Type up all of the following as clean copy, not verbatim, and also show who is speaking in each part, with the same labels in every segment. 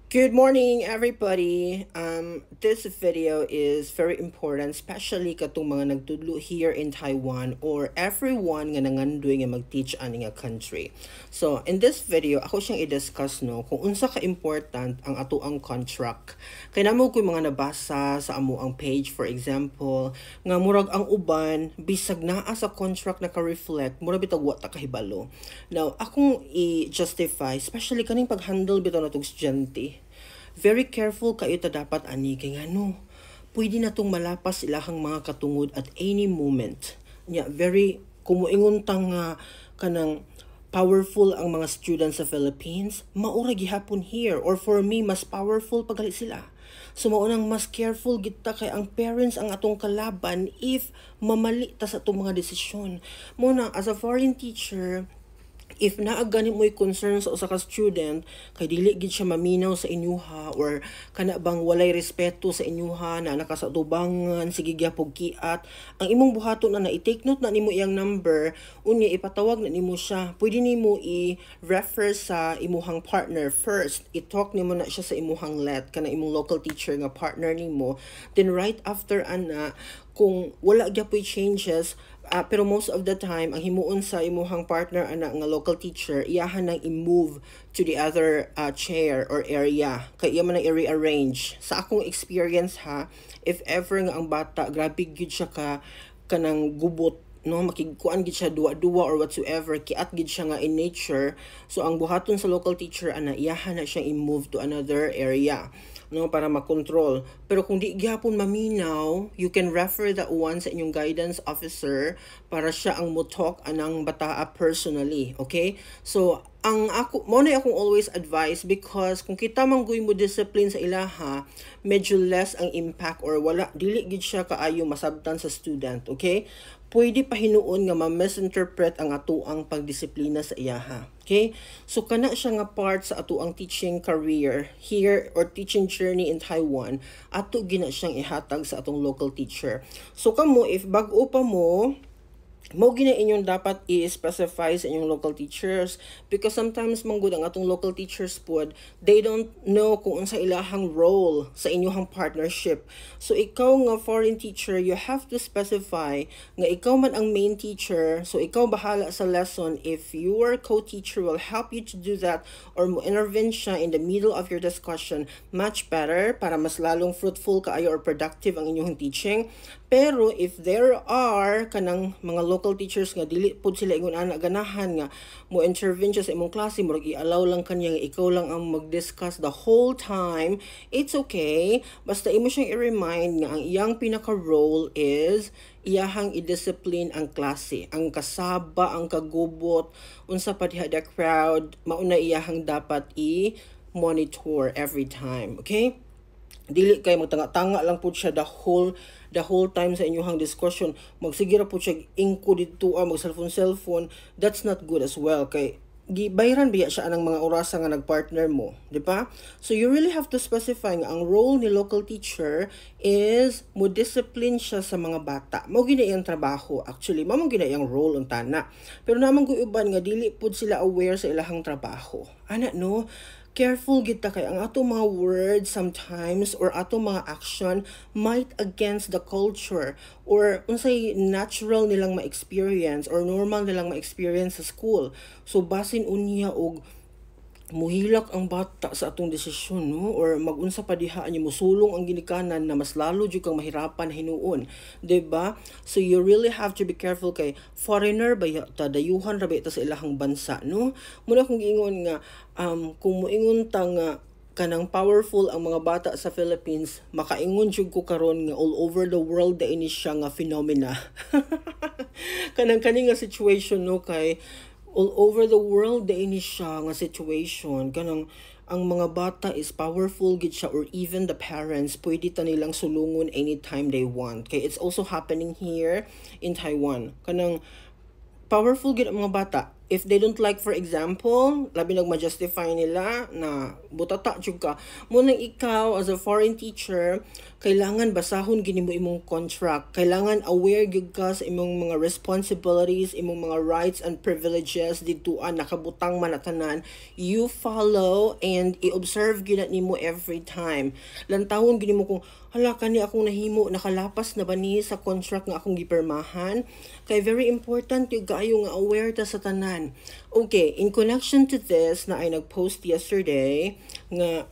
Speaker 1: Good morning, everybody. This video is very important, especially katong mga nagtudlo here in Taiwan or everyone nga nangandoy nga mag-teach ani nga country. So, in this video, ako siyang i-discuss no kung unsa ka important ang atoang contract. Kay namo ko mga nabasa sa amo ang page, for example, nga murag ang uban bisag naa sa contract naka-reflect, murag bitag wa ta kahibalo. Now, akong i-justify, especially kaning pag-handle bitaw natong estudyante. Very careful kayo ta dapat ani kay ngano. Pwede na tong malapas ilahang mga katungod at any moment. Nya very kumuingon tang kanang powerful ang mga students sa Philippines, maura gihapon here or for me mas powerful pagali sila. So maunang mas careful kita kay ang parents ang atong kalaban if mamali ta sa atong mga desisyon. Muna as a foreign teacher, if naagani mo'y concern sa usa ka student kay dili gid siya maminaw sa inyuha or kana bang walay respeto sa inyuha na nakasatubangan sige gyapon kiat, ang imong buhaton na i-take note na nimo iyang number unya ipatawag na nimo siya, pwede nimo i-refer sa imuhang partner first, i-talk nimo na siya sa imuhang let kana imong local teacher nga partner nimo, then right after ana kung wala gyapon changes. Pero most of the time, ang himuon sa imuhang partner ana nga local teacher, iyahan nang i-move to the other chair or area. Kaya iya man nang i-rearrange. Sa akong experience ha, if ever nga ang bata, grabe gid siya kanang gubot, no, makigkuan gid siya duwa-duwa or whatsoever, kiat gid siya nga in nature. So ang buhaton sa local teacher ana, iyahan na siyang i-move to another area, no, para makontrol. Pero kung di gyapon maminaw, you can refer that one sa inyong guidance officer para siya ang mo-talk anang bataa personally, okay? So ang ako mo na akong always advice, because kung kita manggoy mo discipline sa ilaha, medyo less ang impact or wala dili gid siya kaayo masabtan sa student, okay? Pwede pa hinuon nga ma-misinterpret ang atuang pagdisiplina sa iyaha. Okay? So kana siya nga part sa atuang teaching career here or teaching journey in Taiwan, ato gina siyang ihatag sa atong local teacher. So kamo if bag-o pa mo gina inyong dapat i-specify sa inyong local teachers, because sometimes manggod ang atong local teachers pod, they don't know kung unsa ilahang role sa inyong partnership. So ikaw nga foreign teacher, you have to specify nga ikaw man ang main teacher, so ikaw bahala sa lesson. If your co-teacher will help you to do that or mo intervene siya in the middle of your discussion, much better para mas lalong fruitful kaayo or productive ang inyong teaching. Pero if there are kanang mga local teachers nga dili pud sila ingon ana ganahan nga mo intervene siya sa imong klase, murag i-allow lang kanya nga ikaw lang ang mag-discuss the whole time, it's okay. Basta imo siyang i-remind nga ang iyang pinaka-role is iyahang i-discipline ang klase, ang kasaba, ang kagubot, unsa pa diha the crowd, mauna iyahang dapat i-monitor every time, okay? Dili kay magtanga-tanga lang po siya the whole time sa inyong discussion, magsigira po siya ingko dito mag cellphone, that's not good as well. Kay gibayran biya siya anang mga orasa nga nagpartner mo, di ba? So you really have to specify nga ang role ni local teacher is mo discipline siya sa mga bata. Mao gina iyang trabaho, actually mao gina iyang role ang tana. Pero namang uban nga dili pud sila aware sa ilahang trabaho, ana no. Careful kita kay ang ato mga words sometimes or ato mga action might against the culture or unsay natural nilang ma-experience or normal nilang ma-experience sa school. So basin unya og muhilak ang bata sa atong desisyon, no, or magunsa pa diha niya musulong ang ginikanan na mas lalo jud kang mahirapan hinuon, diba? So you really have to be careful kay foreigner ba ta, dayuhan ra ba ita sa ilahang bansa, no? Muna kung giingon nga kung moingon ta nga kanang powerful ang mga bata sa Philippines, makaingon jud ko karon nga all over the world da ini siya nga phenomena. kanang kani nga situation, no, kay all over the world ini siya nga situation, kanang ang mga bata is powerful gid siya or even the parents pwede ta nilang sulungon anytime they want. Kay it's also happening here in Taiwan, kanang powerful gid ang mga bata. if they don't like, for example, labi nagma-justify nila na butata jud ka, munang ikaw as a foreign teacher, kailangan basahon gini mo imong contract, kailangan aware gyud ka sa imong mga responsibilities, imong mga rights and privileges didtuan nakabutang man na tanan. You follow and i-observe gyud nimo every time. Lantawon gyud mo kung hala kani akong nahimo, nakalapas na ba ni sa contract nga akong gipermahan. Kay very important yung kaayo nga aware ta sa tanan. Okay, in connection to this na ay nagpost yesterday nga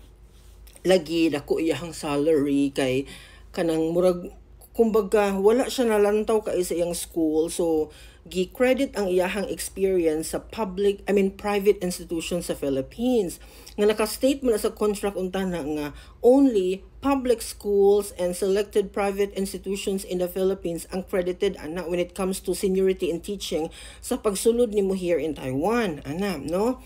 Speaker 1: lagi dako iyahang salary kay kanang murag kumbaga wala siya nalantaw kay sa iyang school, so gi-credit ang iyahang experience sa private institutions sa Philippines nga naka-state mo na sa contract unta na nga only public schools and selected private institutions in the Philippines ang credited ana when it comes to seniority in teaching sa pagsulod nimo here in Taiwan, ana, no?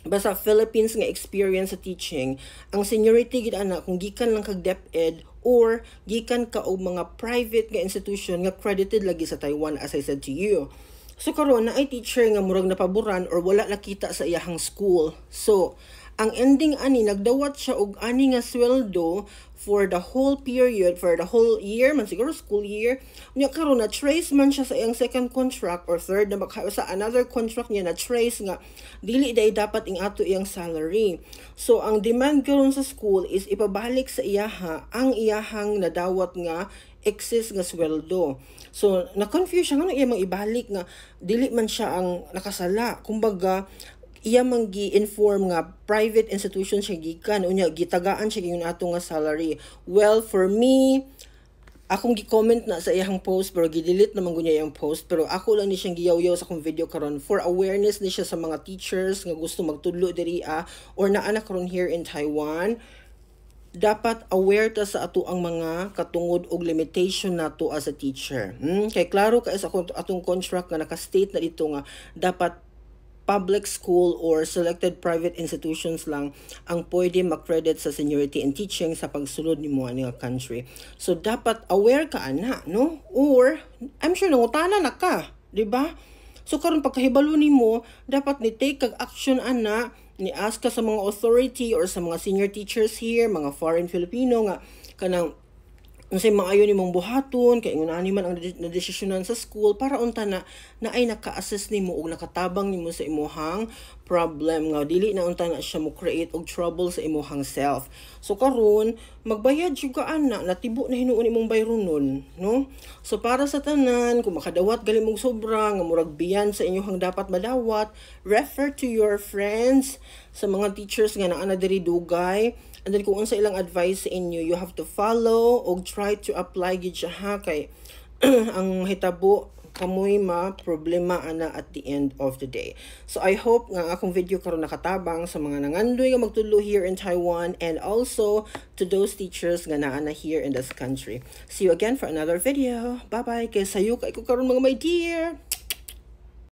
Speaker 1: Basta Philippines nga experience sa teaching, ang seniority gid ana kung gikan lang kag DepEd or gikan ka og mga private nga institution nga credited lagi sa Taiwan, as I said to you. So karon na ay teacher nga murag napaboran or wala nakita sa iyahang school. So ang ending ani nagdawat siya og ani nga sweldo for the whole period, for the whole year man siguro, school year. Nya karon na trace man siya sa iyang second contract or third na sa another contract niya na trace nga dili day dapat ing ato iyang salary. So ang demand karon sa school is ipabalik sa iyaha ang iyahang nadawat nga excess nga sweldo. So na-confuse siya nga iya mang ibalik nga dili man siya ang nakasala. Kumbaga iya man gi-inform nga private institution siya gikan unya gitagaan siya gyud ato nga salary. Well, for me, akong gi-comment na sa iyang post pero gi-delete naman gunya iyang post, pero ako lang ni siyang giyaw-yaw sa akong video karon for awareness ni siya sa mga teachers nga gusto magtudlo diri or naa na karon here in Taiwan. Dapat aware ta sa ato ang mga katungod og limitation nato as a teacher. Kay klaro kay sa atong contract nga naka-state na dito nga dapat public school or selected private institutions lang ang pwede makredit sa seniority in teaching sa pagsulod nimo ani nga country. So dapat aware ka ana, no? Or I'm sure nangutana na ka, di ba? So karon pagkahibalo nimo, dapat ni take kag action ana, ni ask ka sa mga authority or sa mga senior teachers here, mga foreign Filipino nga kanang unsay maayo nimong buhaton kay ingon man ang nadesisyonan sa school para unta na ay naka-assess nimo og nakatabang nimo sa imuhang problem nga dili na unta na siya mo create og trouble sa imuhang self. So karon magbayad jud ka ana, natibo na hinuon imong bayronon, no? So para sa tanan, kung makadawat gali mong sobra nga murag biyan sa inyong dapat madawat, refer to your friends, sa mga teachers nga naa na diri dugay. And then kung unsa ilang advice sa inyo, you have to follow or try to apply gid siya ha kay ang hitabo kamoy problema ana at the end of the day. So I hope nga akong video karon nakatabang sa mga nangandoy nga magtudlo here in Taiwan and also to those teachers nga naa na here in this country. See you again for another video. Bye bye. Kay sayo kay ko karon mga my dear.